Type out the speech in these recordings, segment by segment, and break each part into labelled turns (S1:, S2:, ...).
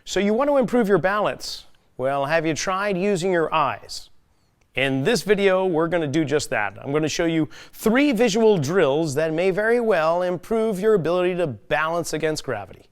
S1: So you want to improve your balance? Well, have you tried using your eyes? In this video, we're going to do just that. I'm going to show you 3 visual drills that may very well improve your ability to balance against gravity.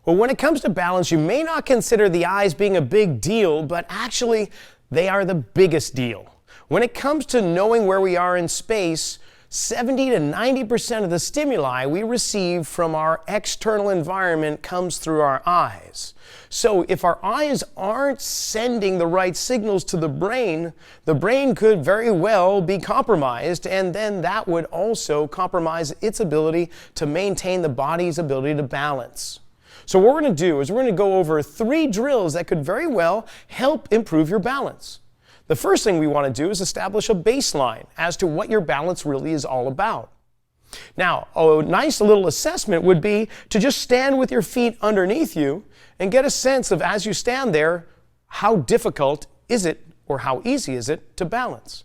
S1: Well, when it comes to balance, you may not consider the eyes being a big deal, but actually, they are the biggest deal. When it comes to knowing where we are in space, 70 to 90% of the stimuli we receive from our external environment comes through our eyes. So if our eyes aren't sending the right signals to the brain could very well be compromised, and then that would also compromise its ability to maintain the body's ability to balance. So what we're going to do is we're going to go over 3 drills that could very well help improve your balance. The first thing we want to do is establish a baseline as to what your balance really is all about. Now, a nice little assessment would be to just stand with your feet underneath you and get a sense of, as you stand there, how difficult is it or how easy is it to balance.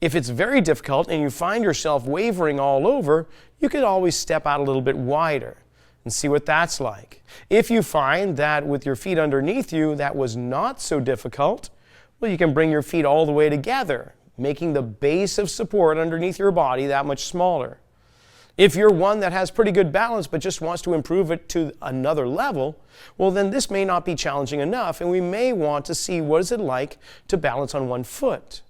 S1: If it's very difficult and you find yourself wavering all over, you could always step out a little bit wider and see what that's like. If you find that with your feet underneath you that was not so difficult, well, you can bring your feet all the way together, making the base of support underneath your body that much smaller. If you're one that has pretty good balance but just wants to improve it to another level, well, then this may not be challenging enough, and we may want to see what is it like to balance on one foot.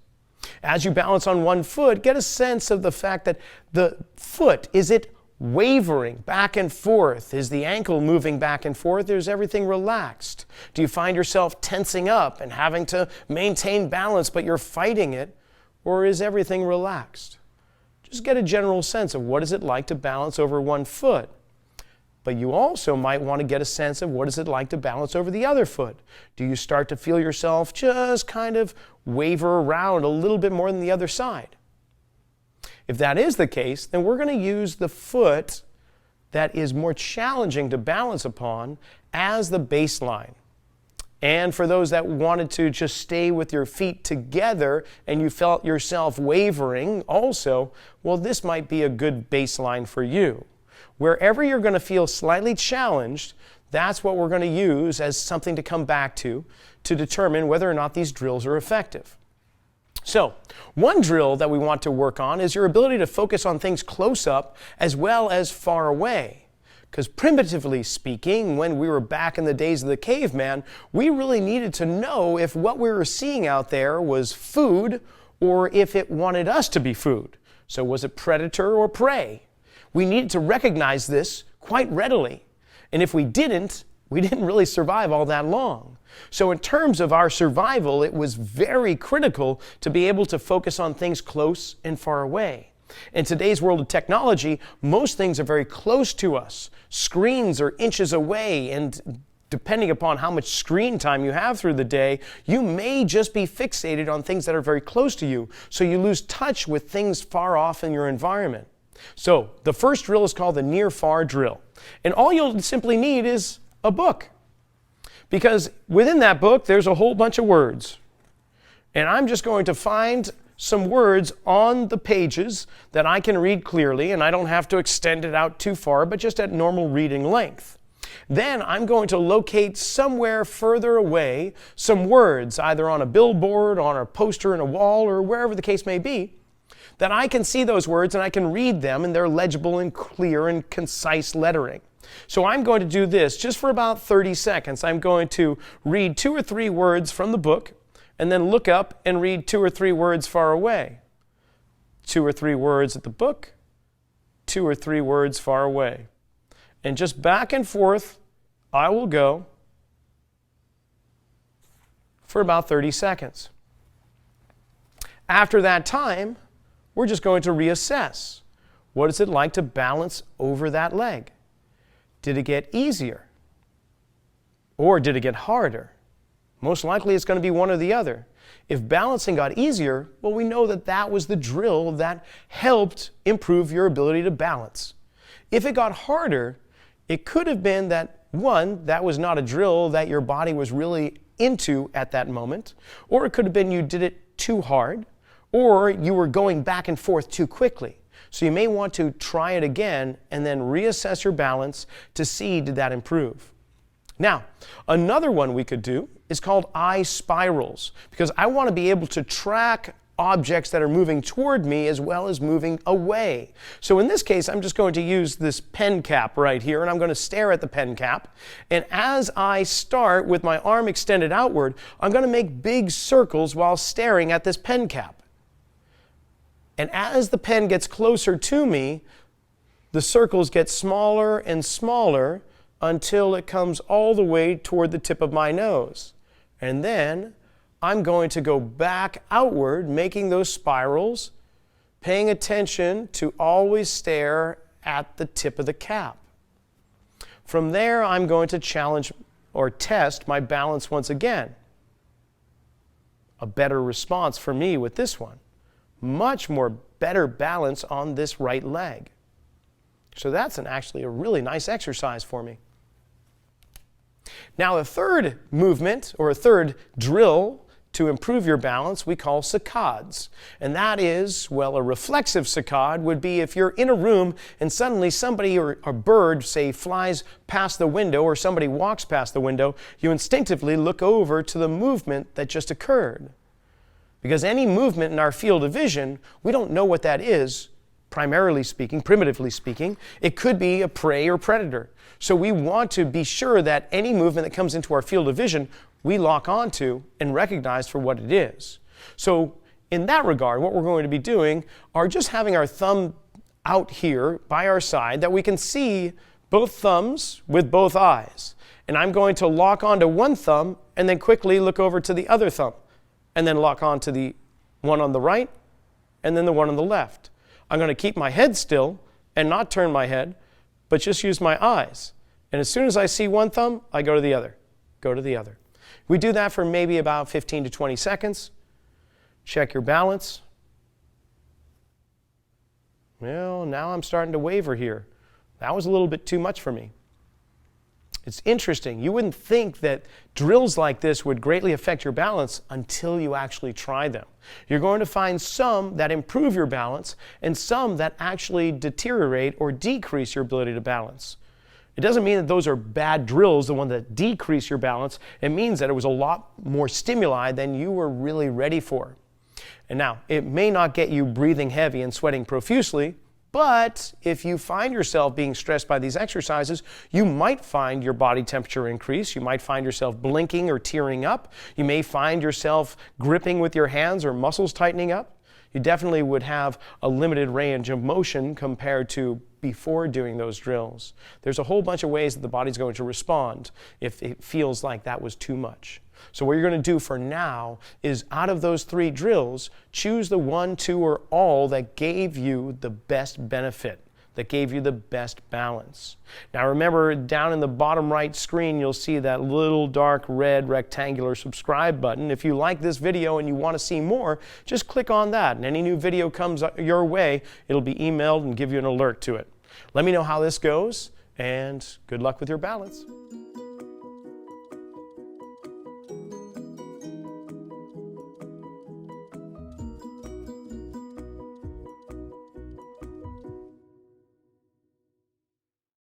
S1: As you balance on one foot, get a sense of the fact that the foot, is it wavering back and forth? Is the ankle moving back and forth? Is everything relaxed? Do you find yourself tensing up and having to maintain balance but you're fighting it? Or is everything relaxed? Just get a general sense of what is it like to balance over one foot. But you also might want to get a sense of what is it like to balance over the other foot. Do you start to feel yourself just kind of waver around a little bit more than the other side? If that is the case, then we're going to use the foot that is more challenging to balance upon as the baseline. And for those that wanted to just stay with your feet together and you felt yourself wavering also, well, this might be a good baseline for you. Wherever you're going to feel slightly challenged, that's what we're going to use as something to come back to determine whether or not these drills are effective. So, one drill that we want to work on is your ability to focus on things close up as well as far away. Because primitively speaking, when we were back in the days of the caveman, we really needed to know if what we were seeing out there was food or if it wanted us to be food. So was it predator or prey? We needed to recognize this quite readily. And if we didn't really survive all that long. So in terms of our survival, it was very critical to be able to focus on things close and far away. In today's world of technology, most things are very close to us. Screens are inches away, and depending upon how much screen time you have through the day, you may just be fixated on things that are very close to you, so you lose touch with things far off in your environment. So the first drill is called the near-far drill. And all you'll simply need is a book. Because within that book, there's a whole bunch of words. And I'm just going to find some words on the pages that I can read clearly, and I don't have to extend it out too far, but just at normal reading length. Then I'm going to locate somewhere further away some words, either on a billboard, on a poster in a wall, or wherever the case may be, that I can see those words and I can read them, and they're legible and clear and concise lettering. So I'm going to do this just for about 30 seconds. I'm going to read 2 or 3 words from the book, and then look up and read 2 or 3 words far away. 2 or 3 words at the book, 2 or 3 words far away. And just back and forth, I will go for about 30 seconds. After that time, we're just going to reassess. What is it like to balance over that leg? Did it get easier? Or did it get harder? Most likely it's going to be one or the other. If balancing got easier, well, we know that that was the drill that helped improve your ability to balance. If it got harder, it could have been that, one, that was not a drill that your body was really into at that moment, or it could have been you did it too hard, or you were going back and forth too quickly. So you may want to try it again and then reassess your balance to see did that improve. Now, another one we could do is called eye spirals, because I want to be able to track objects that are moving toward me as well as moving away. So in this case, I'm just going to use this pen cap right here, and I'm going to stare at the pen cap. And as I start with my arm extended outward, I'm going to make big circles while staring at this pen cap. And as the pen gets closer to me, the circles get smaller and smaller until it comes all the way toward the tip of my nose. And then I'm going to go back outward, making those spirals, paying attention to always stare at the tip of the cap. From there, I'm going to challenge or test my balance once again. A better response for me with this one. Much more better balance on this right leg. So that's actually a really nice exercise for me. Now, a third movement or a third drill to improve your balance we call saccades. And that is, well, a reflexive saccade would be if you're in a room and suddenly somebody or a bird, say, flies past the window or somebody walks past the window, you instinctively look over to the movement that just occurred. Because any movement in our field of vision, we don't know what that is, primarily speaking, primitively speaking. It could be a prey or predator. So we want to be sure that any movement that comes into our field of vision, we lock onto and recognize for what it is. So in that regard, what we're going to be doing are just having our thumb out here by our side that we can see both thumbs with both eyes. And I'm going to lock onto one thumb and then quickly look over to the other thumb and then lock onto the one on the right and then the one on the left. I'm going to keep my head still and not turn my head, but just use my eyes. And as soon as I see one thumb, I go to the other, go to the other. We do that for maybe about 15 to 20 seconds. Check your balance. Well, now I'm starting to waver here. That was a little bit too much for me. It's interesting. You wouldn't think that drills like this would greatly affect your balance until you actually try them. You're going to find some that improve your balance and some that actually deteriorate or decrease your ability to balance. It doesn't mean that those are bad drills, the one that decrease your balance. It means that it was a lot more stimuli than you were really ready for. And now, it may not get you breathing heavy and sweating profusely, but if you find yourself being stressed by these exercises, you might find your body temperature increase. You might find yourself blinking or tearing up. You may find yourself gripping with your hands or muscles tightening up. You definitely would have a limited range of motion compared to before doing those drills. There's a whole bunch of ways that the body's going to respond if it feels like that was too much. So what you're going to do for now is, out of those 3 drills, choose the 1, 2, or all that gave you the best benefit, that gave you the best balance. Now remember, down in the bottom right screen, you'll see that little dark red rectangular subscribe button. If you like this video and you want to see more, just click on that, and any new video comes your way, it'll be emailed and give you an alert to it. Let me know how this goes, and good luck with your balance.